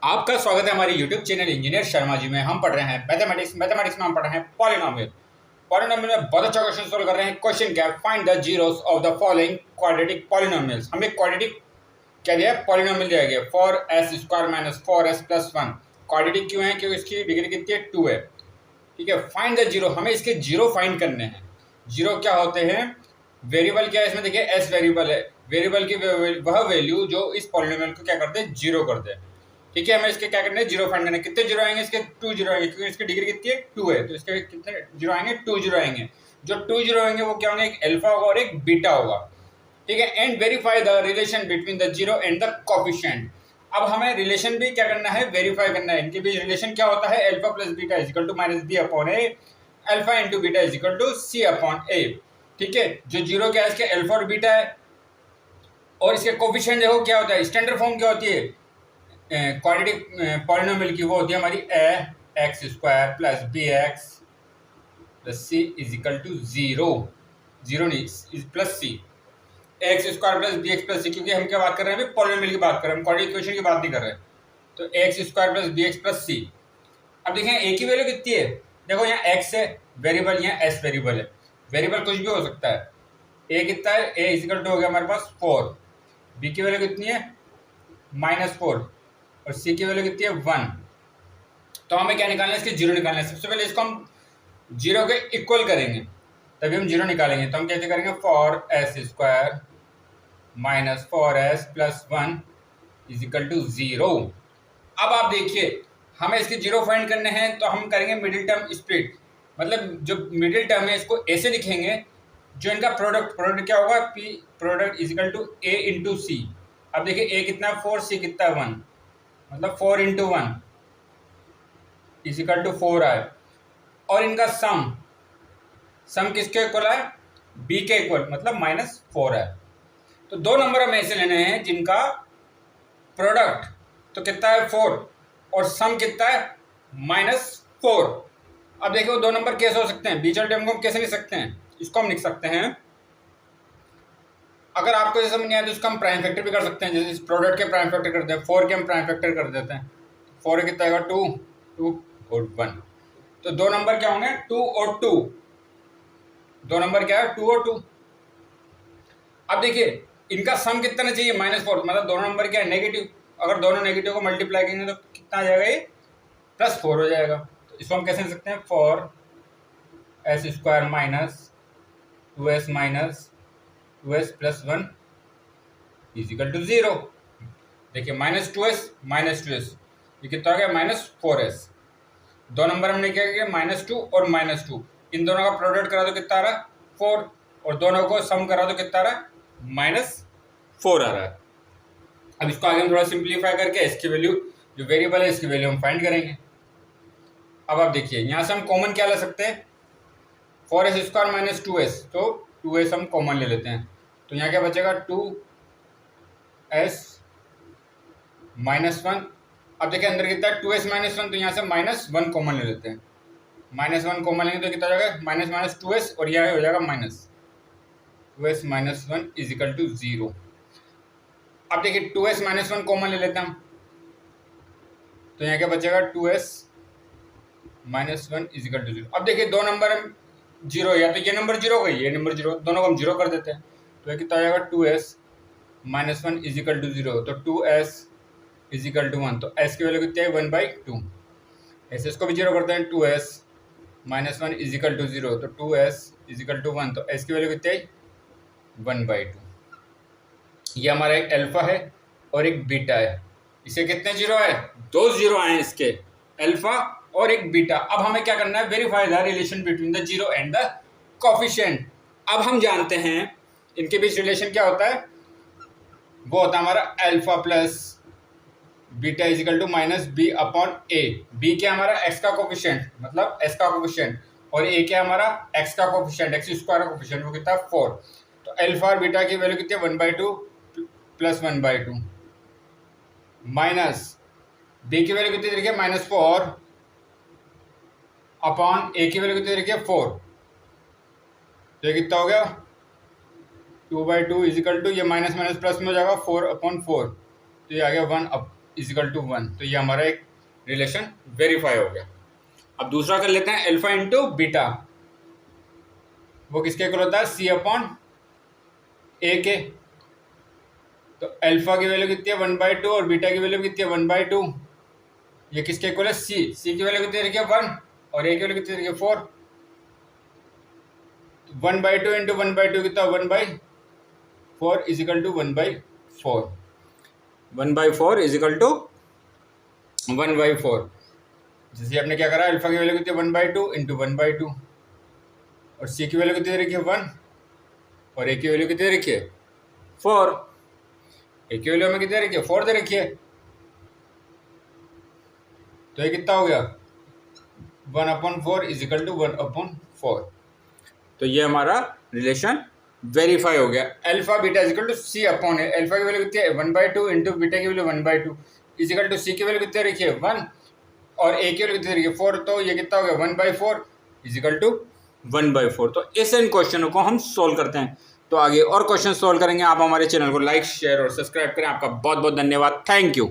आपका स्वागत है हमारे YouTube channel engineer Sharma ji में। हम पढ़ रहे हैं मैथमेटिक्स में हम पढ़ रहे हैं पॉलिनोमियल। पॉलिनोमियल में बहुत अच्छा क्वेश्चन सोल्व कर रहे हैं। क्वेश्चन क्या है? Find the zeros of the following quadratic polynomials. हमें क्वाड्रेटिक क्या दिया है? पॉलिनोमियल दिया गया। 4s² माइनस 4s+1 क्वाड्रेटिक क्यों है? क्योंकि इसकी डिग्री कितनी है? 2 है। ठीक है। फाइंड द जीरो, हमें इसके जीरो फाइंड करने हैं। जीरो क्या होते हैं? वेरिएबल क्या है इसमें? देखिए एस वेरिएबल है। वेरिएबल की वह वैल्यू जो इस पॉलिनोमियल को क्या करते हैं? जीरो कर दे। ठीक है। हमें इसके क्या करना है? जीरो फाइंड करना है। कितने जीरो आएंगे इसके? 2 जीरो आएंगे, क्योंकि इसकी डिग्री कितनी है? 2 है। तो इसके कितने जीरो आएंगे? 2 जीरो आएंगे। जो 2 जीरो आएंगे वो क्या होंगे? एक अल्फा होगा और एक बीटा होगा। ठीक है। And verify the relation between the zero and the coefficient. अब हमें रिलेशन भी क्या करना है? वेरीफाई करना है। इनके बीच रिलेशन क्या होता है? Alpha plus beta is equal to minus B upon A, alpha into beta is equal to C upon A. ठीक है। जो जीरो क्या है? इसके अल्फा और बीटा है, और इसके कोफिशिएंट देखो क्या होता है? स्टैंडर्ड फॉर्म क्या होती है क्वाड्रेटिक पॉलिनोमियल की? वो होती है हमारी ax² plus bx plus c is equal to zero. Zero नहीं, plus c, ax² plus bx plus c. क्योंकि हम क्या बात कर रहे हैं? अभी पॉलिनोमियल की बात कर रहे हैं, हम क्वाड्रेटिक इक्वेशन की बात नहीं कर रहे हैं। तो ax² प्लस bx प्लस सी। अब देखें a की वैल्यू कितनी है? देखो यहाँ x है वेरिएबल, यहाँ s वेरिएबल है। वेरिएबल कुछ भी हो सकता है। a कितना है? a इज इक्वल टू हो गया हमारे पास 4। b की वैल्यू कितनी है? -4। और सी की वैल्यू कितनी है? 1। तो हमें क्या निकालना है? इसके जीरो निकालना है। सबसे पहले इसको हम जीरो के इक्वल करेंगे, तभी हम जीरो निकालेंगे। तो हम कैसे करेंगे? 4s² minus 4s+1 is equal to zero. अब आप देखिए, हमें इसके जीरो फाइंड करने हैं, तो हम करेंगे मिडिल टर्म स्प्लिट। मतलब जो मिडिल टर्म है इसको ऐसे लिखेंगे, जो इनका प्रोडक्ट क्या होगा? P product is equal to A into C. अब देखिए a कितना है? 4, सी कितना है? 1, मतलब 4 इंटू 1 इज इक्वल टू 4 आए। और इनका सम किसके इक्वल है? b के इक्वल, मतलब -4 है। तो दो नंबर हमें ऐसे लेने हैं जिनका प्रोडक्ट तो कितना है? 4, और सम कितना है? -4। अब देखिए वो दो नंबर कैसे हो सकते हैं? बीच वाले टर्म को हम कैसे लिख सकते हैं? इसको हम लिख सकते हैं, अगर आपको ये समझ नहीं आया तो इसका हम प्राइम फैक्टर भी कर सकते हैं। जैसे इस प्रोडक्ट के प्राइम फैक्टर करते हैं, 4 के हम प्राइम फैक्टर कर देते हैं। 4 कितना आएगा? 2, 2 और 1। तो दो नंबर क्या होंगे? 2 और 2। दो नंबर क्या है? 2 और 2। अब देखिए इनका सम कितना चाहिए? -4, मतलब दोनों नंबर क्या है? नेगेटिव। अगर दोनों नेगेटिव को मल्टीप्लाई करेंगे तो कितना आ जाएगा? ये +4 हो जाएगा। तो इसको हम कैसे लिख सकते हैं? 4s² minus 2s minus 2s+1 is equal to zero. देखिए -2s ये कितना हो गया? -4s। दो नंबर हमने क्या किया? -2 और -2। इन दोनों का प्रोडक्ट करा तो कितना आ रहा है? 4। और दोनों को सम करा तो कितना आ रहा है? -4 आ रहा है। अब इसको आगे हम थोड़ा सिंप्लीफाई करके इसकी वैल्यू, जो वेरिएबल है इसकी वैल्यू हम फाइंड करेंगे। अब आप देखिए यहाँ से हम कॉमन क्या ले सकते हैं? 4s² माइनस 2s, तो 2s हम कॉमन ले लेते हैं। तो यहाँ क्या बचेगा? 2s -1। अब देखिए अंदर कितना है? 2s -1, तो यहाँ से -1 कॉमन ले लेते हैं। -1 कॉमन लेंगे तो कितना हो जाएगा? माइनस 2s, और यहाँ हो जाएगा -2s -1 is equal to zero. अब देखिए 2s -1 कॉमन ले लेते हैं हम, तो यहाँ क्या बचेगा? 2s -1 is equal to zero. अब देखिए दो नंबर जीरो, या तो ये नंबर जीरो का ये नंबर जीरो, दोनों को हम जीरो कर देते हैं। तो ये कितना हो जाएगा? 2s -1 is equal to zero. तो 2s इज इक्वल टू 1, तो s की वैल्यू कितनी है? 1/2। ऐसे इसको भी जीरो करते हैं। 2s -1 is equal to zero, तो 2s इज इक्वल टू 1, तो s की वैल्यू कितनी है? 1/2। ये हमारा एक अल्फा है और एक बीटा है। इसे कितने जीरो है? 2 जीरो आए इसके, अल्फा और एक बीटा। अब हमें क्या करना है? Verify the relation between the zero and the coefficient. अब हम जानते हैं इनके बीच रिलेशन क्या होता है? वो होता है हमारा alpha plus beta is equal to -b upon a. B क्या हमारा? x का कोफिशिएंट, मतलब s का कोफिशिएंट, और a क्या हमारा? x का कोफिशिएंट, x² का कोफिशिएंट, वो कितना है? 4। तो अल्फा और बीटा की वैल्यू कितनी है? 1/2 प्लस 1/2 माइनस b की वैल्यू कितनी देखिए? -4 अपॉन a की वैल्यू कितनी देखिए? 4। तो ये कितना हो गया? 2/2 इज इक्वल टू, ये माइनस माइनस प्लस में हो जाएगा 4/4, तो ये आ गया 1 इजिकल टू 1। तो ये हमारा एक रिलेशन वेरीफाई हो गया। अब दूसरा कर लेते हैं अल्फा इंटू बीटा। वो किसके इक्वल होता है? सी अपॉन ए के। तो अल्फा की वैल्यू कितनी है? 1/2 और बीटा की वैल्यू कितनी है? 1/2। ये किसके इक्वल है? सी की वैल्यू कितनी रखी है? 1 और ए की वैल्यू कितनी रखी है? 4। 1/2 इंटू 1/2 कितना? 1/4 इजिकल टू 1/4। 1/4 is equal to 1/4। जैसे आपने क्या करा, अल्फा की वैल्यू कितनी है? 1/2 इंटू 1/2 और सी की वैल्यू कितनी रखी है? 1 और ए की वैल्यू कितनी रखी है? 4। ए की वैल्यू हमें कितनी रखी है? 4 दे रखी है। तो ये कितना हो गया? 1/4 इजिकल टू 1/4। तो ये हमारा रिलेशन वेरीफाई हो गया। Alpha beta is equal to C upon A. Alpha की वैल्यू कितनी है? 1/2 इंटू बीटा की वैल्यू 1/2 इजिकल टू सी की वैल्यू कितनी रखी है? 1 और ए की वैल्यू कितनी रखी है? 4। तो ये कितना हो गया? 1/4 इजिकल टू 1/4। तो इस इन क्वेश्चनों को हम सोल्व करते हैं। तो आगे और क्वेश्चन सोल्व करेंगे। आप हमारे चैनल को लाइक, शेयर और सब्सक्राइब करें। आपका बहुत बहुत धन्यवाद। Thank you.